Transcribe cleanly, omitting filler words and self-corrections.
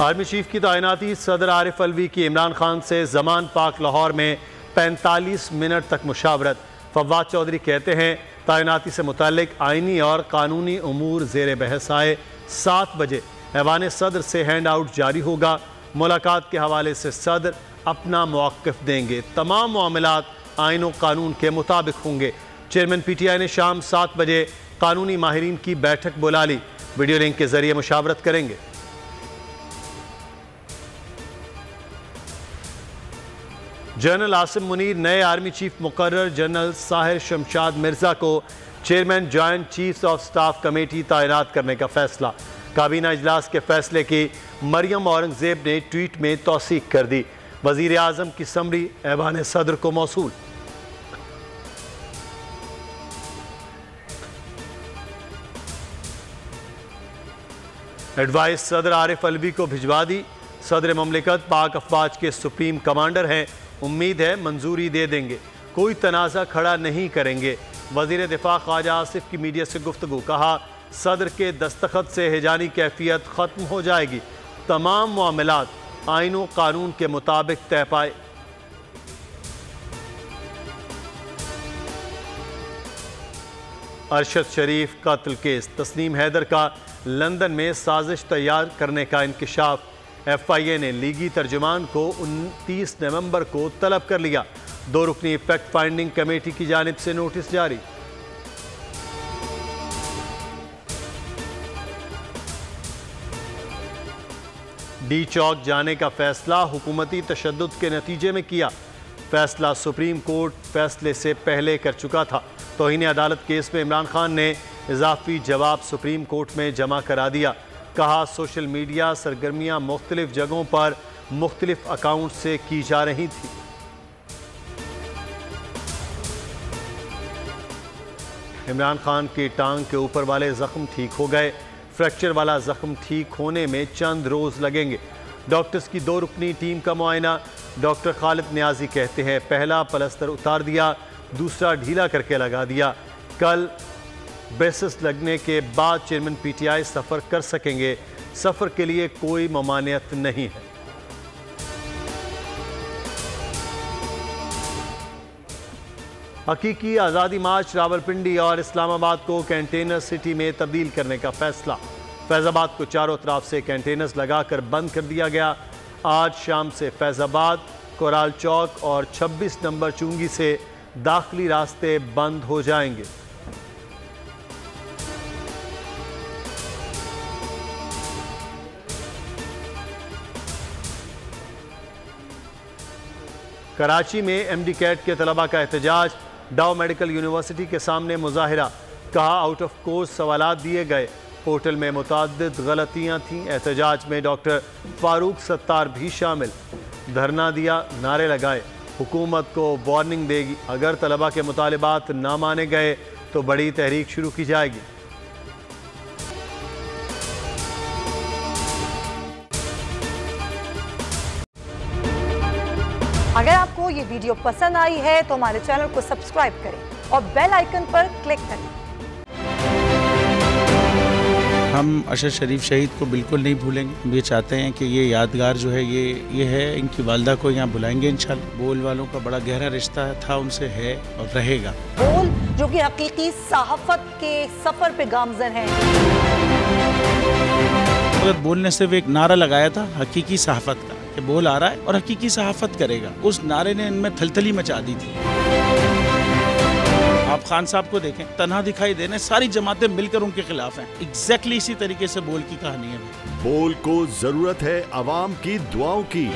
Army chief की तैनाती, सदर आरिफ अलवी की इमरान खान से जमान पाक लाहौर में 45 मिनट तक मुशावरत। फवाद चौधरी कहते हैं तैनाती से मुताल्लिक आइनी और कानूनी उमूर ज़ेर बहस आए। 7 बजे ऐवान सदर से हैंड आउट जारी होगा। मुलाकात के हवाले से सदर अपना मौक़िफ़ देंगे। तमाम मामलात आइन व कानून के मुताबिक होंगे। चेयरमैन PTI ने शाम 7 बजे कानूनी माहिरीन की बैठक बुला ली। वीडियो लिंक के जरिए मुशावरत करेंगे। जनरल आसिम मुनीर नए आर्मी चीफ मुकर्रर। जनरल साहिर शमशाद मिर्जा को chairman joint chiefs of staff committee तैनात करने का फैसला। काबीना इजलास के फैसले की मरियम औरंगजेब ने ट्वीट में तौसीक कर दी। वजीर आजम की समरी ऐवान सदर को मौसूल। एडवाइस सदर आरिफ अलवी को भिजवा दी। सदर ममलिकत पाक अफवाज के सुप्रीम कमांडर हैं, उम्मीद है मंजूरी दे देंगे, कोई तनाज़ा खड़ा नहीं करेंगे। वजीर दिफा ख्वाजा आसिफ की मीडिया से गुफ्तगू। कहा सदर के दस्तखत से हिजानी कैफियत ख़त्म हो जाएगी। तमाम मामलात आइन व कानून के मुताबिक तय पाए। अरशद शरीफ कत्ल केस। तस्नीम हैदर का लंदन में साजिश तैयार करने का इंकशाफ। FIA ने लीगी तर्जुमान को 29 नवंबर को तलब कर लिया। 2 रुकनी फैक्ट फाइंडिंग कमेटी की जानिब से नोटिस जारी। डी चौक जाने का फैसला हुकूमती तशद्दुद के नतीजे में किया। फैसला सुप्रीम कोर्ट फैसले से पहले कर चुका था। तौहीन अदालत केस में इमरान खान ने इजाफी जवाब सुप्रीम कोर्ट में जमा करा दिया। कहा सोशल मीडिया सरगर्मियां मुख्तलिफ जगहों पर मुख्तलिफ अकाउंट से की जा रही थी। इमरान खान की टांग के ऊपर वाले जख्म ठीक हो गए। फ्रैक्चर वाला जख्म ठीक होने में चंद रोज लगेंगे। डॉक्टर्स की 2 रुकनी टीम का मुआयना। डॉक्टर खालिद नियाजी कहते हैं पहला पलस्तर उतार दिया, दूसरा ढीला करके लगा दिया। कल ब्रेसेस लगने के बाद चेयरमैन PTI सफ़र कर सकेंगे। सफ़र के लिए कोई ममानियत नहीं है। हकीकी आज़ादी मार्च रावलपिंडी और इस्लामाबाद को कंटेनर सिटी में तब्दील करने का फैसला। फैज़ाबाद को चारों तरफ से कंटेनर्स लगाकर बंद कर दिया गया। आज शाम से फैज़ाबाद, कोराल चौक और 26 नंबर चुंगी से दाखिली रास्ते बंद हो जाएंगे। कराची में MD कैट के तलबा का एहतजाज। डाउ मेडिकल यूनिवर्सिटी के सामने मुजाहिरा। कहा आउट ऑफ कोर्स सवालात दिए गए। पोर्टल में मुताद्दिद गलतियां थीं। एहतजाज में डॉक्टर फारूक सत्तार भी शामिल। धरना दिया, नारे लगाए। हुकूमत को वार्निंग देगी, अगर तलबा के मुतालिबात ना माने गए तो बड़ी तहरीक शुरू की जाएगी। अगर आपको ये वीडियो पसंद आई है तो हमारे चैनल को सब्सक्राइब करें और बेल आइकन पर क्लिक करें। हम अरशद शरीफ शहीद को बिल्कुल नहीं भूलेंगे। हम ये चाहते हैं कि ये यादगार जो है ये है। इनकी वालदा को यहाँ बुलाएंगे इंशाल्लाह। बोल वालों का बड़ा गहरा रिश्ता था उनसे, है और रहेगा। बोल जो कि हकीकी सहाफत के सफर पे गामजन है। अगर बोल ने सिर्फ एक नारा लगाया था हकीकी सहाफत का कि बोल आ रहा है और हकीकी सहाफत करेगा, उस नारे ने इनमें थलथली मचा दी थी। आप खान साहब को देखें, तन्हा दिखाई देने सारी जमातें मिलकर उनके खिलाफ हैं। एग्जैक्टली इसी तरीके से बोल की कहानी है। बोल को जरूरत है अवाम की दुआओं की।